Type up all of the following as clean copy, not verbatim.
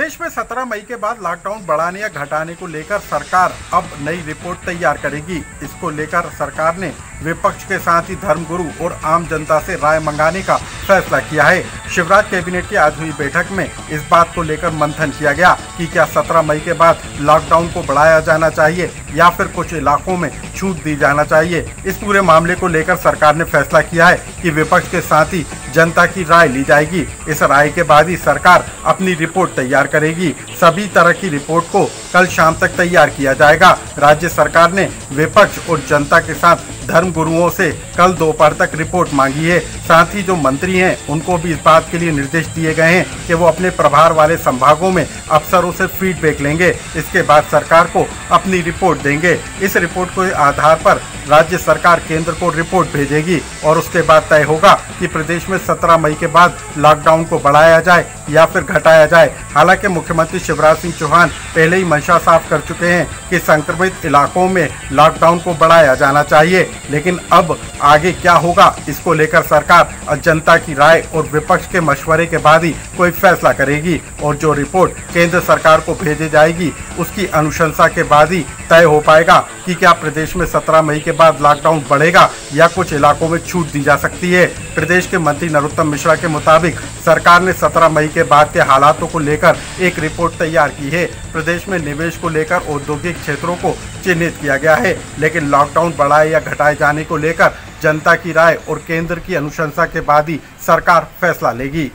प्रदेश में 17 मई के बाद लॉकडाउन बढ़ाने या घटाने को लेकर सरकार अब नई रिपोर्ट तैयार करेगी। इसको लेकर सरकार ने विपक्ष के साथ ही धर्मगुरु और आम जनता से राय मंगाने का फैसला किया है। शिवराज कैबिनेट की आज हुई बैठक में इस बात को लेकर मंथन किया गया कि क्या 17 मई के बाद लॉकडाउन को बढ़ाया जाना चाहिए या फिर कुछ इलाकों में छूट दी जाना चाहिए। इस पूरे मामले को लेकर सरकार ने फैसला किया है कि विपक्ष के साथ ही जनता की राय ली जाएगी। इस राय के बाद ही सरकार अपनी रिपोर्ट तैयार करेगी। सभी तरह की रिपोर्ट को कल शाम तक तैयार किया जाएगा। राज्य सरकार ने विपक्ष और जनता के साथ धर्म गुरुओं से कल दोपहर तक रिपोर्ट मांगी है। साथ ही जो मंत्री हैं उनको भी इस बात के लिए निर्देश दिए गए हैं कि वो अपने प्रभार वाले संभागों में अफसरों से फीडबैक लेंगे। इसके बाद सरकार को अपनी रिपोर्ट देंगे। इस रिपोर्ट के आधार पर राज्य सरकार केंद्र को रिपोर्ट भेजेगी और उसके बाद तय होगा कि प्रदेश में 17 मई के बाद लॉकडाउन को बढ़ाया जाए या फिर घटाया जाए। हालांकि मुख्यमंत्री शिवराज सिंह चौहान पहले ही मंशा साफ कर चुके हैं कि संक्रमित इलाकों में लॉकडाउन को बढ़ाया जाना चाहिए, लेकिन अब आगे क्या होगा इसको लेकर सरकार जनता की राय और विपक्ष के मशवरे के बाद ही कोई फैसला करेगी और जो रिपोर्ट केंद्र सरकार को भेजी जाएगी उसकी अनुशंसा के बाद ही तय हो पाएगा कि क्या प्रदेश में 17 मई के बाद लॉकडाउन बढ़ेगा या कुछ इलाकों में छूट दी जा सकती है। प्रदेश के मंत्री नरोत्तम मिश्रा के मुताबिक सरकार ने 17 मई के बाद के हालातों को लेकर एक रिपोर्ट तैयार की है। प्रदेश में निवेश को लेकर औद्योगिक क्षेत्रों को चिन्हित किया गया है, लेकिन लॉकडाउन बढ़ाए या घटाए जाने को लेकर जनता की राय और केंद्र की अनुशंसा के बाद ही सरकार फैसला लेगी।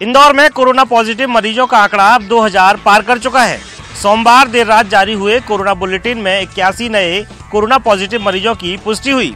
इंदौर में कोरोना पॉजिटिव मरीजों का आंकड़ा अब 2000 पार कर चुका है। सोमवार देर रात जारी हुए कोरोना बुलेटिन में 81 नए कोरोना पॉजिटिव मरीजों की पुष्टि हुई।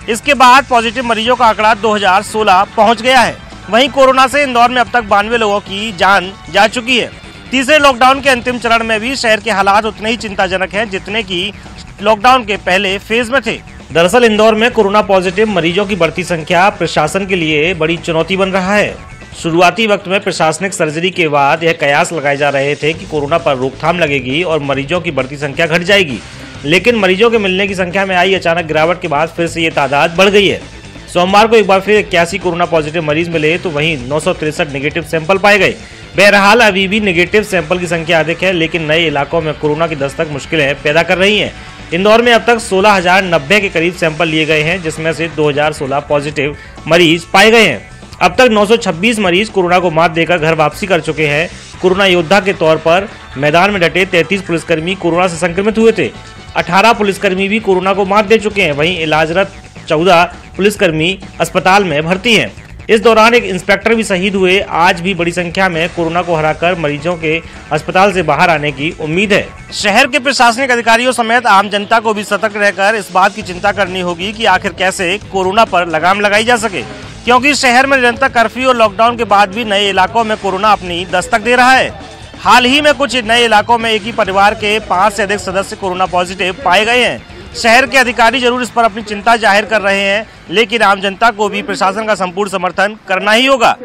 इसके बाद पॉजिटिव मरीजों का आंकड़ा 2016 पहुंच गया है। वहीं कोरोना से इंदौर में अब तक 92 लोगों की जान जा चुकी है। तीसरे लॉकडाउन के अंतिम चरण में भी शहर के हालात उतने ही चिंताजनक हैं जितने की लॉकडाउन के पहले फेज में थे। दरअसल इंदौर में कोरोना पॉजिटिव मरीजों की बढ़ती संख्या प्रशासन के लिए बड़ी चुनौती बन रहा है। शुरुआती वक्त में प्रशासनिक सर्जरी के बाद यह कयास लगाए जा रहे थे कि कोरोना पर रोकथाम लगेगी और मरीजों की बढ़ती संख्या घट जाएगी, लेकिन मरीजों के मिलने की संख्या में आई अचानक गिरावट के बाद फिर से ये तादाद बढ़ गई है। सोमवार को एक बार फिर 81 कोरोना पॉजिटिव मरीज मिले तो वहीं 963 नेगेटिव सैंपल पाए गए। बहरहाल अभी भी नेगेटिव सैंपल की संख्या अधिक है, लेकिन नए इलाकों में कोरोना की दस्तक मुश्किलें पैदा कर रही है। इंदौर में अब तक 16,090 के करीब सैंपल लिए गए हैं, जिसमें से 2016 पॉजिटिव मरीज पाए गए हैं। अब तक 926 मरीज कोरोना को मात देकर घर वापसी कर चुके हैं। कोरोना योद्धा के तौर पर मैदान में डटे 33 पुलिसकर्मी कोरोना से संक्रमित हुए थे। 18 पुलिसकर्मी भी कोरोना को मात दे चुके हैं। वहीं इलाजरत 14 पुलिसकर्मी अस्पताल में भर्ती हैं। इस दौरान एक इंस्पेक्टर भी शहीद हुए। आज भी बड़ी संख्या में कोरोना को हराकर मरीजों के अस्पताल से बाहर आने की उम्मीद है। शहर के प्रशासनिक अधिकारियों समेत आम जनता को भी सतर्क रहकर इस बात की चिंता करनी होगी कि आखिर कैसे कोरोना पर लगाम लगाई जा सके, क्योंकि शहर में निरंतर कर्फ्यू और लॉकडाउन के बाद भी नए इलाकों में कोरोना अपनी दस्तक दे रहा है। हाल ही में कुछ नए इलाकों में एक ही परिवार के 5 से अधिक सदस्य कोरोना पॉजिटिव पाए गए हैं। शहर के अधिकारी जरूर इस पर अपनी चिंता जाहिर कर रहे हैं, लेकिन आम जनता को भी प्रशासन का संपूर्ण समर्थन करना ही होगा।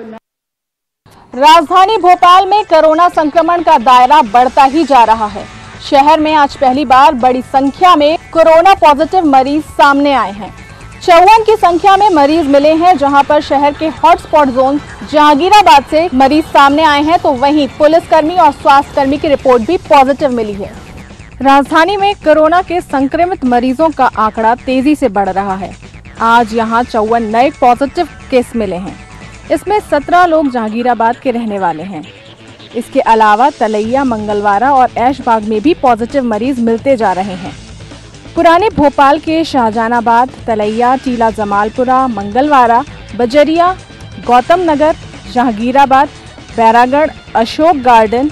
राजधानी भोपाल में कोरोना संक्रमण का दायरा बढ़ता ही जा रहा है। शहर में आज पहली बार बड़ी संख्या में कोरोना पॉजिटिव मरीज सामने आए हैं। 54 की संख्या में मरीज मिले हैं, जहां पर शहर के हॉटस्पॉट जोन जहांगीराबाद से मरीज सामने आए हैं, तो वहीं पुलिसकर्मी और स्वास्थ्य कर्मी की रिपोर्ट भी पॉजिटिव मिली है। राजधानी में कोरोना के संक्रमित मरीजों का आंकड़ा तेजी से बढ़ रहा है। आज यहां 54 नए पॉजिटिव केस मिले हैं। इसमें 17 लोग जहांगीराबाद के रहने वाले हैं। इसके अलावा तलैया, मंगलवारा और ऐशबाग में भी पॉजिटिव मरीज मिलते जा रहे हैं। पुराने भोपाल के शाहजहानाबाद, तलैया, टीला जमालपुरा, मंगलवारा, बजरिया, गौतम नगर, जहांगीराबाद, बैरागढ़, अशोक गार्डन,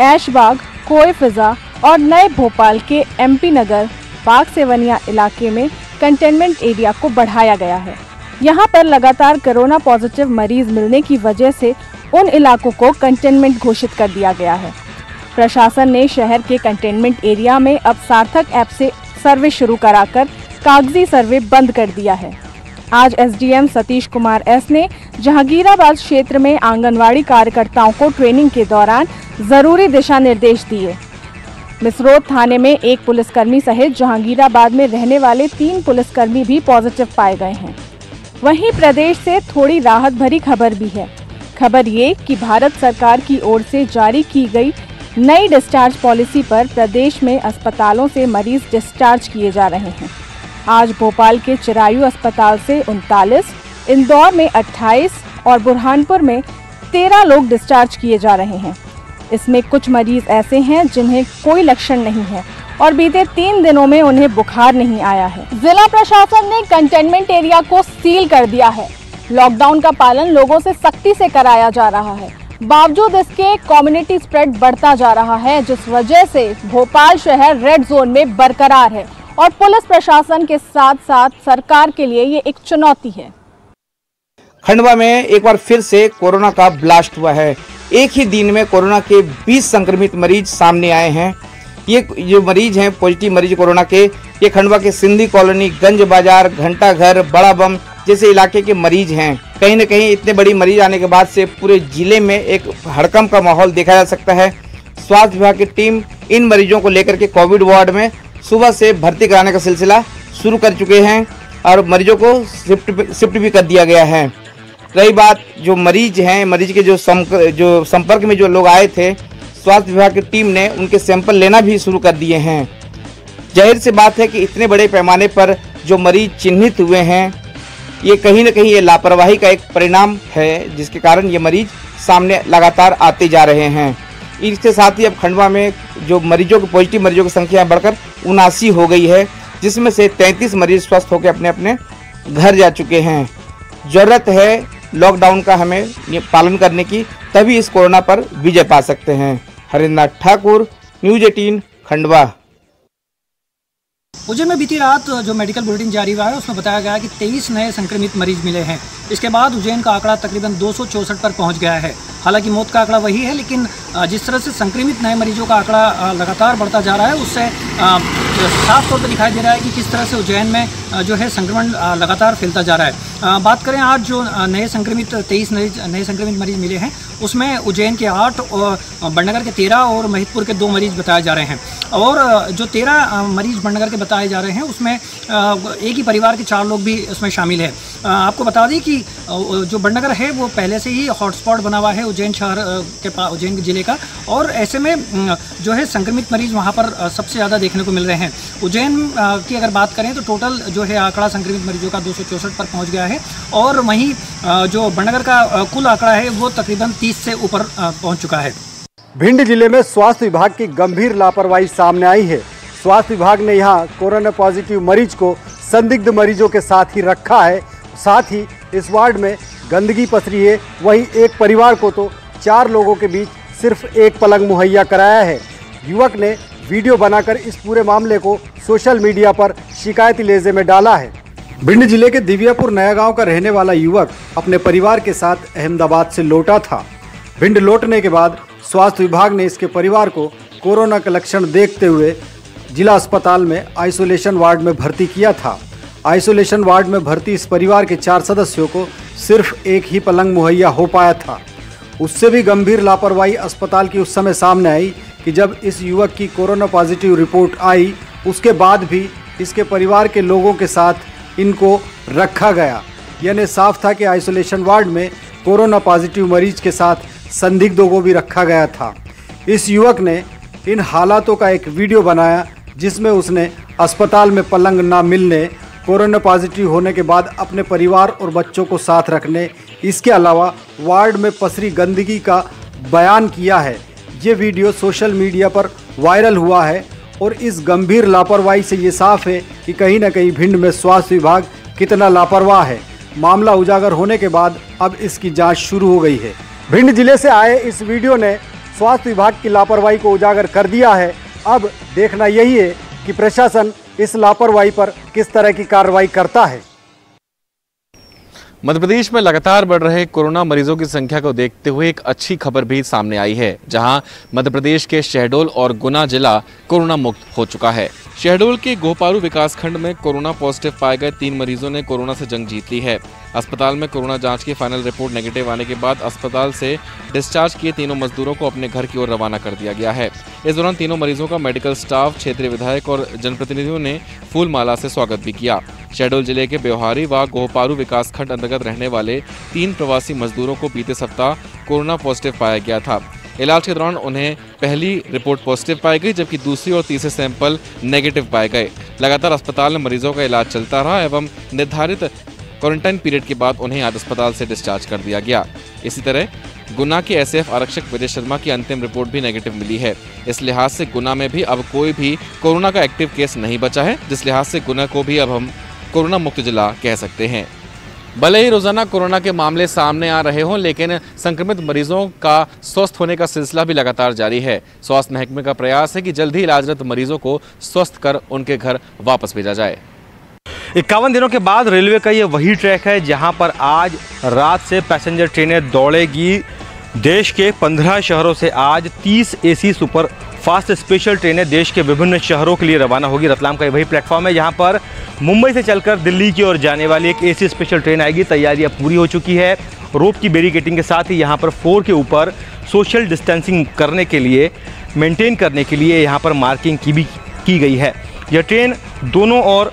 ऐशबाग, कोय फिजा और नए भोपाल के MP नगर, बाग सेवनिया इलाके में कंटेनमेंट एरिया को बढ़ाया गया है। यहाँ पर लगातार कोरोना पॉजिटिव मरीज मिलने की वजह से उन इलाकों को कंटेनमेंट घोषित कर दिया गया है। प्रशासन ने शहर के कंटेनमेंट एरिया में अब सार्थक ऐप से सर्वे शुरू कराकर कागजी सर्वे बंद कर दिया है। आज SDM सतीश कुमार S ने जहांगीराबाद क्षेत्र में आंगनवाड़ी कार्यकर्ताओं को ट्रेनिंग के दौरान जरूरी दिशा निर्देश दिए। मिसरोद थाने में एक पुलिसकर्मी सहित जहांगीराबाद में रहने वाले 3 पुलिसकर्मी भी पॉजिटिव पाए गए हैं। वहीं प्रदेश से थोड़ी राहत भरी खबर भी है। खबर ये कि भारत सरकार की ओर से जारी की गई नई डिस्चार्ज पॉलिसी पर प्रदेश में अस्पतालों से मरीज डिस्चार्ज किए जा रहे हैं। आज भोपाल के चिरायू अस्पताल से 39, इंदौर में 28 और बुरहानपुर में 13 लोग डिस्चार्ज किए जा रहे हैं। इसमें कुछ मरीज ऐसे हैं जिन्हें कोई लक्षण नहीं है और बीते 3 दिनों में उन्हें बुखार नहीं आया है। जिला प्रशासन ने कंटेनमेंट एरिया को सील कर दिया है। लॉकडाउन का पालन लोगों से सख्ती से कराया जा रहा है। बावजूद इसके कम्युनिटी स्प्रेड बढ़ता जा रहा है, जिस वजह से भोपाल शहर रेड जोन में बरकरार है और पुलिस प्रशासन के साथ साथ सरकार के लिए ये एक चुनौती है। खंडवा में एक बार फिर से कोरोना का ब्लास्ट हुआ है। एक ही दिन में कोरोना के 20 संक्रमित मरीज सामने आए हैं। ये जो मरीज हैं पॉजिटिव मरीज कोरोना के, ये खंडवा के सिंधी कॉलोनी, गंज बाजार, घंटा घर, बड़ा बम जैसे इलाके के मरीज हैं। कहीं न कहीं इतने बड़ी मरीज आने के बाद से पूरे जिले में एक हड़कंप का माहौल देखा जा सकता है। स्वास्थ्य विभाग की टीम इन मरीजों को लेकर के कोविड वार्ड में सुबह से भर्ती कराने का सिलसिला शुरू कर चुके हैं और मरीजों को शिफ्ट भी कर दिया गया है। रही बात जो मरीज हैं, मरीज के जो संपर्क में जो लोग आए थे, स्वास्थ्य विभाग की टीम ने उनके सैंपल लेना भी शुरू कर दिए हैं। जाहिर सी बात है कि इतने बड़े पैमाने पर जो मरीज चिन्हित हुए हैं, ये कहीं न कहीं ये लापरवाही का एक परिणाम है, जिसके कारण ये मरीज सामने लगातार आते जा रहे हैं। इसके साथ ही अब खंडवा में जो मरीजों की पॉजिटिव मरीजों की संख्या बढ़कर 79 हो गई है, जिसमें से 33 मरीज स्वस्थ होकर अपने अपने घर जा चुके हैं। जरूरत है लॉकडाउन का हमें पालन करने की, तभी इस कोरोना पर विजय पा सकते हैं। हरिंद्रनाथ ठाकुर, न्यूज़ 18 खंडवा। उज्जैन में बीती रात जो मेडिकल बुलेटिन जारी हुआ है उसमें बताया गया कि 23 नए संक्रमित मरीज मिले हैं। इसके बाद उज्जैन का आंकड़ा तकरीबन 264 पर पहुंच गया है। हालांकि मौत का आंकड़ा वही है, लेकिन जिस तरह से संक्रमित नए मरीजों का आंकड़ा लगातार बढ़ता जा रहा है, उससे साफ तौर पर दिखाई दे रहा है कि किस तरह से उज्जैन में जो है संक्रमण लगातार फैलता जा रहा है। बात करें आज जो नए संक्रमित 23 नए संक्रमित मरीज मिले हैं, उसमें उज्जैन के 8 और बड़नगर के 13 और महिदपुर के 2 मरीज बताए जा रहे हैं। और जो 13 मरीज बड़नगर के बताए जा रहे हैं, उसमें एक ही परिवार के 4 लोग भी उसमें शामिल है। आपको बता दें कि जो बड़नगर है वो पहले से ही हॉटस्पॉट बना हुआ है उज्जैन शहर के उज्जैन जिले का, और ऐसे में जो है संक्रमित मरीज वहाँ पर सबसे ज़्यादा देखने को मिल रहे हैं। उज्जैन की अगर बात करें तो टोटल जो है आंकड़ा संक्रमित मरीजों का 264 पर पहुँच गया है, और वहीं जो बड़नगर का कुल आंकड़ा है वो तकरीबन 30 से ऊपर पहुँच चुका है। भिंड जिले में स्वास्थ्य विभाग की गंभीर लापरवाही सामने आई है। स्वास्थ्य विभाग ने यहां कोरोना पॉजिटिव मरीज को संदिग्ध मरीजों के साथ ही रखा है। साथ ही इस वार्ड में गंदगी पसरी है। वहीं एक परिवार को तो 4 लोगों के बीच सिर्फ एक पलंग मुहैया कराया है। युवक ने वीडियो बनाकर इस पूरे मामले को सोशल मीडिया पर शिकायती लहजे में डाला है। भिंड जिले के दिव्यापुर नया गांव का रहने वाला युवक अपने परिवार के साथ अहमदाबाद से लौटा था। भिंड लौटने के बाद स्वास्थ्य विभाग ने इसके परिवार को कोरोना के लक्षण देखते हुए जिला अस्पताल में आइसोलेशन वार्ड में भर्ती किया था। आइसोलेशन वार्ड में भर्ती इस परिवार के 4 सदस्यों को सिर्फ एक ही पलंग मुहैया हो पाया था। उससे भी गंभीर लापरवाही अस्पताल की उस समय सामने आई कि जब इस युवक की कोरोना पॉजिटिव रिपोर्ट आई, उसके बाद भी इसके परिवार के लोगों के साथ इनको रखा गया। यानी साफ था कि आइसोलेशन वार्ड में कोरोना पॉजिटिव मरीज के साथ संदिग्धों को भी रखा गया था। इस युवक ने इन हालातों का एक वीडियो बनाया, जिसमें उसने अस्पताल में पलंग ना मिलने, कोरोना पॉजिटिव होने के बाद अपने परिवार और बच्चों को साथ रखने, इसके अलावा वार्ड में पसरी गंदगी का बयान किया है। ये वीडियो सोशल मीडिया पर वायरल हुआ है और इस गंभीर लापरवाही से ये साफ है कि कहीं ना कहीं भिंड में स्वास्थ्य विभाग कितना लापरवाह है। मामला उजागर होने के बाद अब इसकी जांच शुरू हो गई है। भिंड जिले से आए इस वीडियो ने स्वास्थ्य विभाग की लापरवाही को उजागर कर दिया है। अब देखना यही है कि प्रशासन इस लापरवाही पर किस तरह की कार्रवाई करता है। मध्य प्रदेश में लगातार बढ़ रहे कोरोना मरीजों की संख्या को देखते हुए एक अच्छी खबर भी सामने आई है, जहां मध्य प्रदेश के शहडोल और गुना जिला कोरोना मुक्त हो चुका है। शहडोल के गोपारू विकासखंड में कोरोना पॉजिटिव पाए गए 3 मरीजों ने कोरोना से जंग जीत ली है। अस्पताल में कोरोना जांच की फाइनल रिपोर्ट नेगेटिव आने के बाद अस्पताल से डिस्चार्ज किए तीनों मजदूरों को अपने घर की ओर रवाना कर दिया गया है। इस दौरान तीनों मरीजों का मेडिकल स्टाफ, क्षेत्रीय विधायक और जनप्रतिनिधियों ने फूल माला से स्वागत भी किया। शहडोल जिले के ब्योहारी व गोहपारू विकासखंड अंतर्गत रहने वाले 3 प्रवासी मजदूरों को बीते सप्ताह कोरोना पॉजिटिव पाया गया था। इलाज के दौरान उन्हें पहली रिपोर्ट पॉजिटिव पाई गई, जबकि दूसरी और तीसरे सैंपल नेगेटिव पाए गए। लगातार अस्पताल में मरीजों का इलाज चलता रहा एवं निर्धारित क्वारंटाइन पीरियड के बाद उन्हें आज अस्पताल से डिस्चार्ज कर दिया गया। इसी तरह गुना के एसएएफ आरक्षक विजय शर्मा की अंतिम रिपोर्ट भी नेगेटिव मिली है। इस लिहाज से गुना में भी अब कोई भी कोरोना का एक्टिव केस नहीं बचा है, जिस लिहाज से गुना को भी अब हम कोरोना मुक्त जिला कह सकते हैं। भले ही रोजाना कोरोना के मामले सामने आ रहे हों, लेकिन संक्रमित मरीजों का स्वस्थ होने का सिलसिला भी लगातार जारी है। स्वास्थ्य महकमे का प्रयास है कि जल्द ही इलाजरत मरीजों को स्वस्थ कर उनके घर वापस भेजा जाए। 51 दिनों के बाद रेलवे का ये वही ट्रैक है जहां पर आज रात से पैसेंजर ट्रेनें दौड़ेगी। देश के 15 शहरों से आज 30 एसी सुपर फास्ट स्पेशल ट्रेनें देश के विभिन्न शहरों के लिए रवाना होगी। रतलाम का वही प्लेटफॉर्म है जहां पर मुंबई से चलकर दिल्ली की ओर जाने वाली एक एसी स्पेशल ट्रेन आएगी। तैयारियां पूरी हो चुकी है। रोप की बैरिकेडिंग के साथ ही यहां पर फ्लोर के ऊपर सोशल डिस्टेंसिंग करने के लिए, मेंटेन करने के लिए यहां पर मार्किंग की गई है। यह ट्रेन दोनों ओर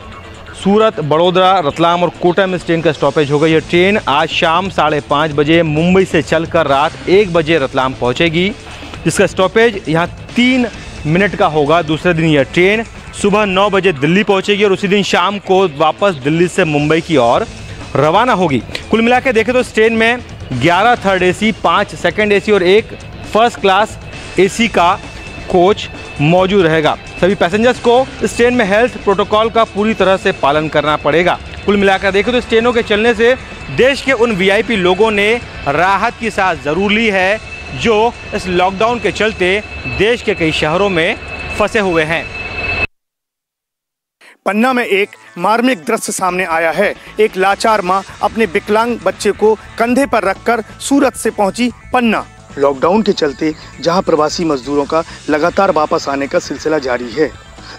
सूरत, बड़ोदरा, रतलाम और कोटा में इस ट्रेन का स्टॉपेज होगा। यह ट्रेन आज शाम 5:30 बजे मुंबई से चलकर रात 1 बजे रतलाम पहुंचेगी, जिसका स्टॉपेज यहां 3 मिनट का होगा। दूसरे दिन यह ट्रेन सुबह 9 बजे दिल्ली पहुंचेगी और उसी दिन शाम को वापस दिल्ली से मुंबई की ओर रवाना होगी। कुल मिला के देखें तो इस ट्रेन में 11 थर्ड एसी, 5 सेकंड एसी और 1 फर्स्ट क्लास एसी का कोच मौजूद रहेगा। सभी पैसेंजर्स को इस ट्रेन में हेल्थ प्रोटोकॉल का पूरी तरह से पालन करना पड़ेगा। कुल मिलाकर देखें तो इस ट्रेनों के चलने से देश के उन वीआईपी लोगों ने राहत की सांस जरूर ली है जो इस लॉकडाउन के चलते देश के कई शहरों में फंसे हुए हैं। पन्ना में एक मार्मिक दृश्य सामने आया है। एक लाचार मां अपने विकलांग बच्चे को कंधे पर रखकर सूरत से पहुंची पन्ना। लॉकडाउन के चलते जहां प्रवासी मजदूरों का लगातार वापस आने का सिलसिला जारी है,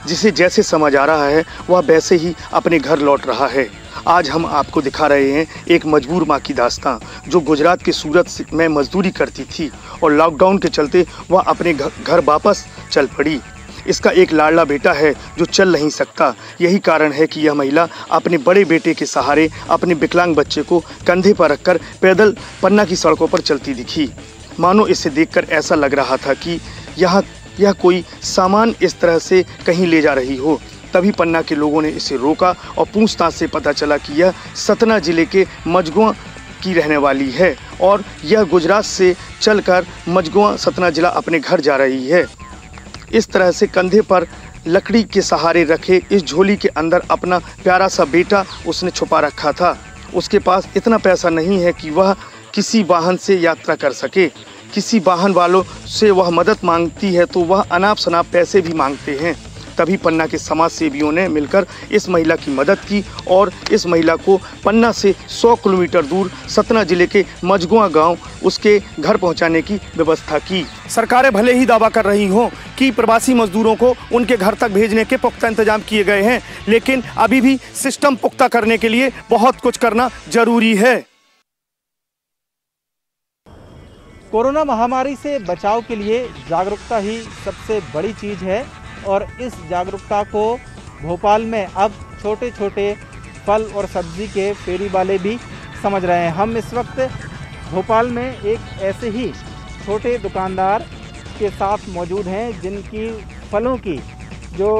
जिसे जैसे समझ आ रहा है वह वैसे ही अपने घर लौट रहा है। आज हम आपको दिखा रहे हैं एक मजबूर मां की दास्तां, जो गुजरात के सूरत में मजदूरी करती थी और लॉकडाउन के चलते वह अपने घर वापस चल पड़ी। इसका एक लाडला बेटा है जो चल नहीं सकता। यही कारण है कि यह महिला अपने बड़े बेटे के सहारे अपने विकलांग बच्चे को कंधे पर रखकर पैदल पन्ना की सड़कों पर चलती दिखी। मानो इसे देखकर ऐसा लग रहा था कि यह कोई सामान इस तरह से कहीं ले जा रही हो। तभी पन्ना के लोगों ने इसे रोका और पूछताछ से पता चला कि यह सतना जिले के मजगुआ की रहने वाली है और यह गुजरात से चलकर मजगुआ सतना जिला अपने घर जा रही है। इस तरह से कंधे पर लकड़ी के सहारे रखे इस झोली के अंदर अपना प्यारा सा बेटा उसने छुपा रखा था। उसके पास इतना पैसा नहीं है कि वह किसी वाहन से यात्रा कर सके। किसी वाहन वालों से वह मदद मांगती है तो वह अनाप शनाप पैसे भी मांगते हैं। तभी पन्ना के समाज सेवियों ने मिलकर इस महिला की मदद की और इस महिला को पन्ना से 100 किलोमीटर दूर सतना जिले के मजगुआ गांव उसके घर पहुंचाने की व्यवस्था की। सरकारें भले ही दावा कर रही हों कि प्रवासी मजदूरों को उनके घर तक भेजने के पुख्ता इंतजाम किए गए हैं, लेकिन अभी भी सिस्टम पुख्ता करने के लिए बहुत कुछ करना जरूरी है। कोरोना महामारी से बचाव के लिए जागरूकता ही सबसे बड़ी चीज़ है और इस जागरूकता को भोपाल में अब छोटे छोटे फल और सब्जी के फेरी वाले भी समझ रहे हैं। हम इस वक्त भोपाल में एक ऐसे ही छोटे दुकानदार के साथ मौजूद हैं जिनकी फलों की जो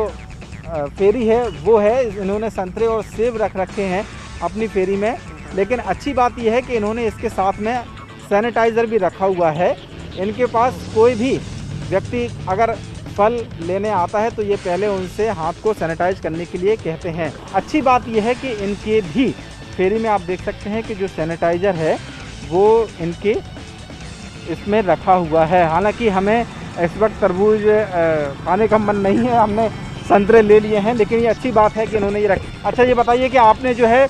फेरी है वो है, इन्होंने संतरे और सेब रख रखे हैं अपनी फेरी में। लेकिन अच्छी बात यह है कि इन्होंने इसके साथ में सैनिटाइज़र भी रखा हुआ है। इनके पास कोई भी व्यक्ति अगर फल लेने आता है तो ये पहले उनसे हाथ को सैनिटाइज करने के लिए कहते हैं। अच्छी बात यह है कि इनके भी फेरी में आप देख सकते हैं कि जो सैनिटाइज़र है वो इनके इसमें रखा हुआ है। हालांकि हमें इस वक्त तरबूज खाने का मन नहीं है, हमने संतरे ले लिए हैं, लेकिन ये अच्छी बात है कि इन्होंने ये रखा। अच्छा, ये बताइए कि आपने जो है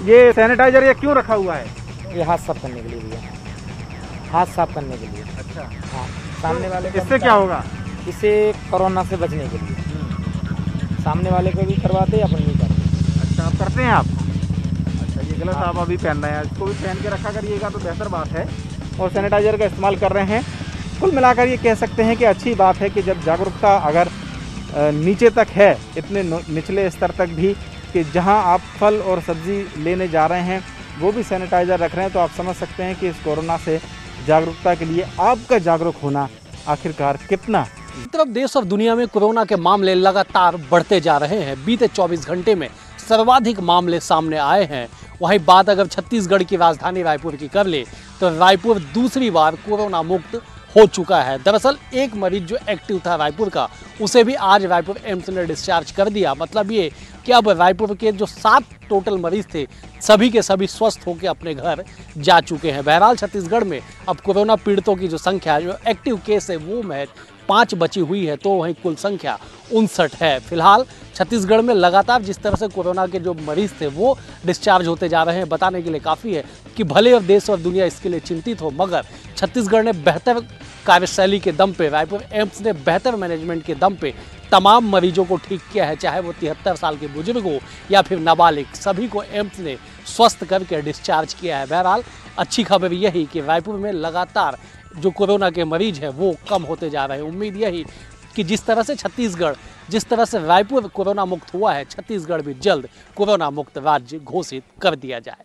ये सैनिटाइज़र ये क्यों रखा हुआ है? ये हाथ साफ करने के लिए भैया, हाथ साफ करने के लिए। अच्छा, हाँ, सामने वाले को इससे क्या होगा? इससे कोरोना से बचने के लिए सामने वाले को भी करवाते अपन नहीं करते। अच्छा, आप करते हैं आप? अच्छा, ये गलत आप अभी पहन रहे हैं, इसको भी पहन के रखा करिएगा तो बेहतर बात है। और सैनिटाइज़र का इस्तेमाल कर रहे हैं। कुल मिलाकर ये कह सकते हैं कि अच्छी बात है कि जब जागरूकता अगर नीचे तक है, इतने निचले स्तर तक भी कि जहां आप फल और सब्जी लेने जा रहे हैं वो भी सैनिटाइज़र रख रहे हैं, तो आप समझ सकते हैं कि इस कोरोना से जागरूकता के लिए आपका जागरूक होना आखिरकार कितना। एक तरफ देश और दुनिया में कोरोना के मामले लगातार बढ़ते जा रहे हैं। बीते 24 घंटे में सर्वाधिक मामले सामने आए हैं। वहीं बात अगर छत्तीसगढ़ की राजधानी रायपुर की कर ले तो रायपुर दूसरी बार कोरोना मुक्त हो चुका है। दरअसल एक मरीज जो एक्टिव था रायपुर का, उसे भी आज रायपुर एम्स ने डिस्चार्ज कर दिया। मतलब ये कि अब रायपुर के जो 7 टोटल मरीज थे सभी के सभी स्वस्थ होकर अपने घर जा चुके हैं। बहरहाल छत्तीसगढ़ में अब कोरोना पीड़ितों की जो संख्या जो एक्टिव केस है वो महज 5 बची हुई है, तो वहीं कुल संख्या 59 है। फिलहाल छत्तीसगढ़ में लगातार जिस तरह से कोरोना के जो मरीज थे वो डिस्चार्ज होते जा रहे हैं, बताने के लिए काफ़ी है कि भले और देश और दुनिया इसके लिए चिंतित हो, मगर छत्तीसगढ़ ने बेहतर कार्यशैली के दम पे, रायपुर एम्स ने बेहतर मैनेजमेंट के दम पे तमाम मरीजों को ठीक किया है। चाहे वो 73 साल के बुजुर्ग हो या फिर नाबालिग, सभी को एम्स ने स्वस्थ करके डिस्चार्ज किया है। बहरहाल अच्छी खबर यही कि रायपुर में लगातार जो कोरोना के मरीज हैं वो कम होते जा रहे हैं। उम्मीद यही कि जिस तरह से छत्तीसगढ़, जिस तरह से रायपुर कोरोना मुक्त हुआ है, छत्तीसगढ़ भी जल्द कोरोना मुक्त राज्य घोषित कर दिया जाए।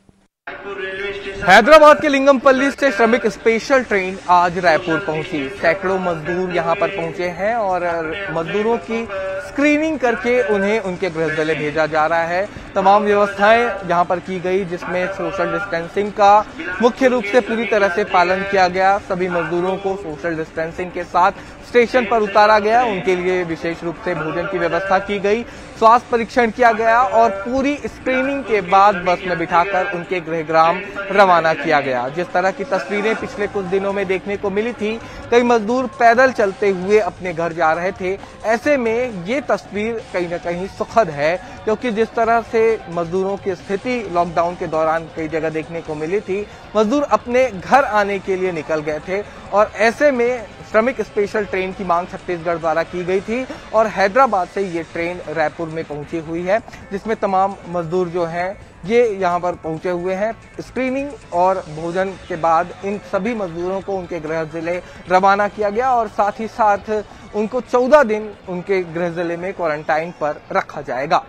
हैदराबाद के लिंगमपल्ली से श्रमिक स्पेशल ट्रेन आज रायपुर पहुंची। सैकड़ों मजदूर यहां पर पहुंचे हैं और मजदूरों की स्क्रीनिंग करके उन्हें उनके गृह जिले भेजा जा रहा है। तमाम व्यवस्थाएं यहां पर की गई, जिसमें सोशल डिस्टेंसिंग का मुख्य रूप से पूरी तरह से पालन किया गया। सभी मजदूरों को सोशल डिस्टेंसिंग के साथ स्टेशन पर उतारा गया। उनके लिए विशेष रूप से भोजन की व्यवस्था की गई, स्वास्थ्य परीक्षण किया गया और पूरी स्क्रीनिंग के बाद बस में बिठाकर उनके गृहग्राम रवाना किया गया। जिस तरह की तस्वीरें पिछले कुछ दिनों में देखने को मिली थी, कई मजदूर पैदल चलते हुए अपने घर जा रहे थे। ऐसे में ये तस्वीर कहीं न कहीं सुखद है, क्योंकि जिस तरह से मजदूरों की स्थिति लॉकडाउन के दौरान कई जगह देखने को मिली थी, मजदूर अपने घर आने के लिए निकल गए थे और ऐसे में श्रमिक स्पेशल ट्रेन की मांग छत्तीसगढ़ द्वारा की गई थी और हैदराबाद से ये ट्रेन रायपुर में पहुंची हुई है, जिसमें तमाम मजदूर जो हैं ये यहाँ पर पहुंचे हुए हैं। स्क्रीनिंग और भोजन के बाद इन सभी मजदूरों को उनके गृह जिले रवाना किया गया और साथ ही साथ उनको 14 दिन उनके गृह जिले में क्वारंटाइन पर रखा जाएगा।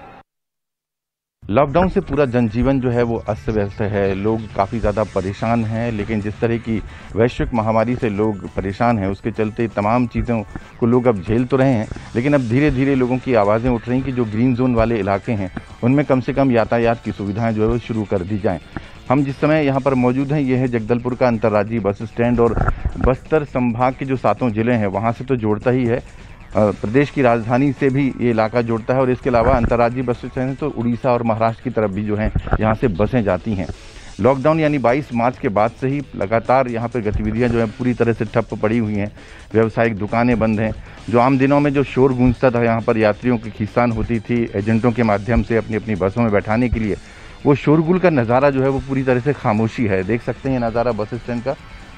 लॉकडाउन से पूरा जनजीवन जो है वो अस्त व्यस्त है। लोग काफ़ी ज़्यादा परेशान हैं, लेकिन जिस तरह की वैश्विक महामारी से लोग परेशान हैं उसके चलते तमाम चीज़ों को लोग अब झेल तो रहे हैं, लेकिन अब धीरे धीरे लोगों की आवाज़ें उठ रही कि जो ग्रीन जोन वाले इलाके हैं उनमें कम से कम यातायात की सुविधाएं जो है वो शुरू कर दी जाएँ। हम जिस समय यहाँ पर मौजूद हैं ये है जगदलपुर का अंतर्राज्यीय बस स्टैंड और बस्तर संभाग के जो 7 जिले हैं वहाँ से तो जोड़ता ही है, प्रदेश की राजधानी से भी ये इलाका जोड़ता है और इसके अलावा अंतर्राज्यीय बस स्टैंड तो उड़ीसा और महाराष्ट्र की तरफ भी जो हैं यहाँ से बसें जाती हैं। लॉकडाउन यानी 22 मार्च के बाद से ही लगातार यहाँ पर गतिविधियाँ जो हैं पूरी तरह से ठप्प पड़ी हुई हैं। व्यावसायिक दुकानें बंद हैं। जो आम दिनों में जो शोर गूंजता था, यहाँ पर यात्रियों की खींचतान होती थी एजेंटों के माध्यम से अपनी अपनी बसों में बैठाने के लिए, वो शोरगुल का नज़ारा जो है वो पूरी तरह से खामोशी है। देख सकते हैं ये नज़ारा बस स्टैंड का,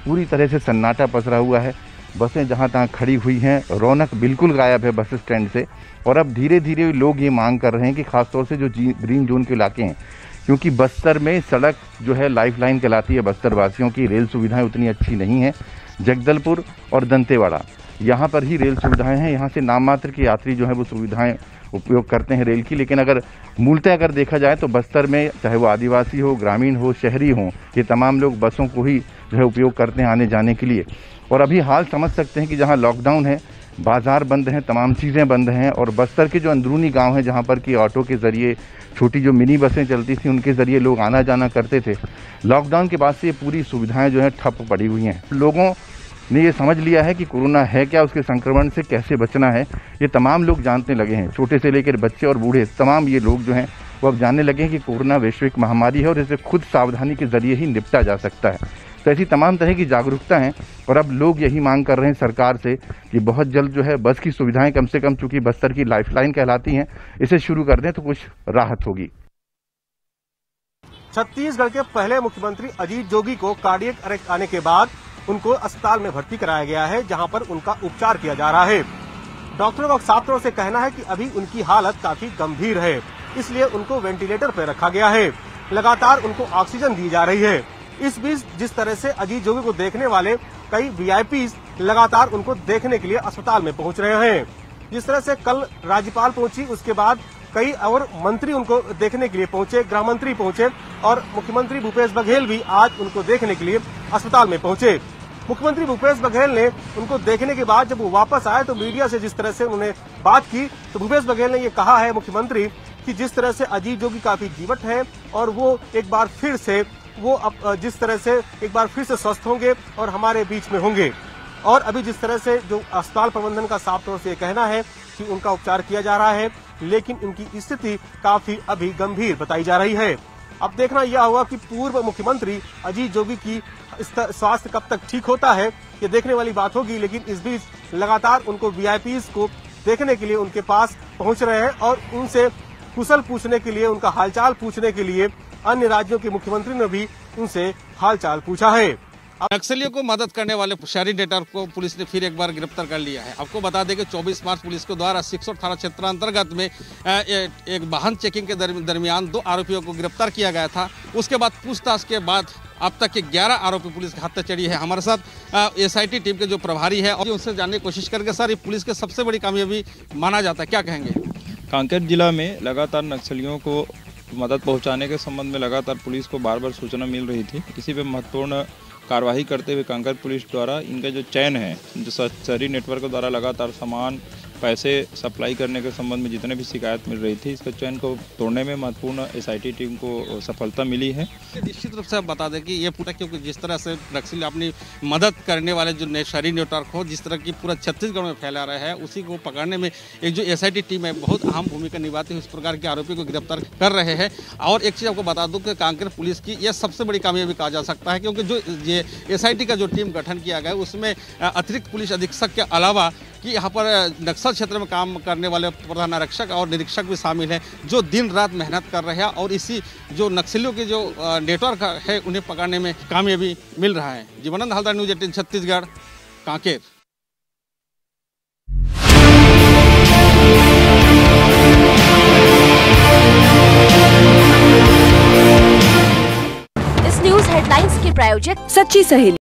पूरी तरह से सन्नाटा पसरा हुआ है। बसें जहां तहां खड़ी हुई हैं, रौनक बिल्कुल गायब है बस स्टैंड से। और अब धीरे धीरे लोग ये मांग कर रहे हैं कि खासतौर से जो ग्रीन जोन के इलाके हैं, क्योंकि बस्तर में सड़क जो है लाइफलाइन कहलाती है बस्तर वासियों की, रेल सुविधाएं उतनी अच्छी नहीं हैं। जगदलपुर और दंतेवाड़ा यहाँ पर ही रेल सुविधाएं हैं, यहाँ से नाम मात्र के यात्री जो है वो सुविधाएं उपयोग करते हैं रेल की। लेकिन अगर मूलतः अगर देखा जाए तो बस्तर में चाहे वो आदिवासी हो, ग्रामीण हो, शहरी हो, ये तमाम लोग बसों को ही जो है उपयोग करते हैं आने जाने के लिए। और अभी हाल समझ सकते हैं कि जहां लॉकडाउन है, बाजार बंद हैं, तमाम चीज़ें बंद हैं और बस्तर के जो अंदरूनी गांव हैं जहां पर कि ऑटो के ज़रिए, छोटी जो मिनी बसें चलती थी उनके ज़रिए लोग आना जाना करते थे, लॉकडाउन के बाद से ये पूरी सुविधाएं जो हैं ठप पड़ी हुई हैं। लोगों ने ये समझ लिया है कि कोरोना है क्या, उसके संक्रमण से कैसे बचना है, ये तमाम लोग जानने लगे हैं। छोटे से लेकर बच्चे और बूढ़े तमाम ये लोग जो हैं वो अब जानने लगे हैं कि कोरोना वैश्विक महामारी है और इसे खुद सावधानी के ज़रिए ही निपटा जा सकता है। तो ऐसी तमाम तरह की जागरूकता है और अब लोग यही मांग कर रहे हैं सरकार से कि बहुत जल्द जो है बस की सुविधाएं कम से कम, चूंकि बस्तर की लाइफलाइन कहलाती हैं, इसे शुरू कर दें तो कुछ राहत होगी। छत्तीसगढ़ के पहले मुख्यमंत्री अजीत जोगी को कार्डियक अरेस्ट आने के बाद उनको अस्पताल में भर्ती कराया गया है, जहां पर उनका उपचार किया जा रहा है। डॉक्टरों का साफ तौर से कहना है कि अभी उनकी हालत काफी गंभीर है, इसलिए उनको वेंटिलेटर पर रखा गया है। लगातार उनको ऑक्सीजन दी जा रही है। इस बीच जिस तरह से अजीत जोगी को देखने वाले कई वीआईपीज लगातार उनको देखने के लिए अस्पताल में पहुंच रहे हैं, जिस तरह से कल राज्यपाल पहुंची, उसके बाद कई और मंत्री उनको देखने के लिए पहुंचे, गृह मंत्री पहुंचे और मुख्यमंत्री भूपेश बघेल भी आज उनको देखने के लिए अस्पताल में पहुंचे। मुख्यमंत्री भूपेश बघेल ने उनको देखने के बाद जब वो वापस आए तो मीडिया से जिस तरह से उन्होंने बात की तो भूपेश बघेल ने ये कहा है मुख्यमंत्री कि जिस तरह से अजीत जोगी काफी जीवट है और वो एक बार फिर से जिस तरह से एक बार फिर से स्वस्थ होंगे और हमारे बीच में होंगे। और अभी जिस तरह से जो अस्पताल प्रबंधन का साफ तौर से ये कहना है कि उनका उपचार किया जा रहा है, लेकिन उनकी स्थिति काफी अभी गंभीर बताई जा रही है। अब देखना यह होगा कि पूर्व मुख्यमंत्री अजीत जोगी की स्वास्थ्य कब तक ठीक होता है, ये देखने वाली बात होगी। लेकिन इस बीच लगातार उनको वीआईपीज को देखने के लिए उनके पास पहुंच रहे हैं और उनसे कुशल पूछने के लिए, उनका हालचाल पूछने के लिए अन्य राज्यों के मुख्यमंत्री ने भी उनसे हालचाल पूछा है। नक्सलियों को मदद करने वाले शहरी नेटवर्क को पुलिस ने फिर एक बार गिरफ्तार कर लिया है। आपको बता दें कि 24 मार्च पुलिस के द्वारा 618 क्षेत्र अंतर्गत में एक वाहन चेकिंग के दरमियान 2 आरोपियों को गिरफ्तार किया गया था। उसके बाद पूछताछ के बाद अब तक के 11 आरोपी पुलिस के हाथ तक चढ़ी है। हमारे साथ एसआईटी टीम के जो प्रभारी है और उनसे जानने की कोशिश करके सर ये पुलिस के सबसे बड़ी कामयाबी माना जाता है, क्या कहेंगे? कांकेर जिला में लगातार नक्सलियों को मदद पहुंचाने के संबंध में लगातार पुलिस को बार बार सूचना मिल रही थी। इसी पे महत्वपूर्ण कार्रवाई करते हुए कांकेर पुलिस द्वारा इनका जो चैन है, जो शहरी नेटवर्क द्वारा लगातार सामान पैसे सप्लाई करने के संबंध में जितने भी शिकायत मिल रही थी, इसके चैन को तोड़ने में महत्वपूर्ण एसआईटी टीम को सफलता मिली है। निश्चित रूप से आप बता दें कि ये पूरा क्योंकि जिस तरह से नक्सली अपनी मदद करने वाले जो शहरी नेटवर्क हो जिस तरह की पूरा छत्तीसगढ़ में फैला रहा है, उसी को पकड़ने में एक जो एसआईटी टीम है बहुत अहम भूमिका निभाती है। उस प्रकार के आरोपी को गिरफ्तार कर रहे हैं। और एक चीज़ आपको बता दूं कि कांकेर पुलिस की यह सबसे बड़ी कामयाबी कहा जा सकता है, क्योंकि जो ये एसआईटी का जो टीम गठन किया गया उसमें अतिरिक्त पुलिस अधीक्षक के अलावा कि यहाँ पर नक्सल क्षेत्र में काम करने वाले प्रधान आरक्षक और निरीक्षक भी शामिल हैं, जो दिन रात मेहनत कर रहे हैं और इसी जो नक्सलियों के जो नेटवर्क है उन्हें पकड़ने में कामयाबी मिल रहा है। जीवनानंद हलदर, न्यूज़ 18 छत्तीसगढ़, कांकेर। इस न्यूज हेडलाइंस के प्रायोजक सच्ची सहेली।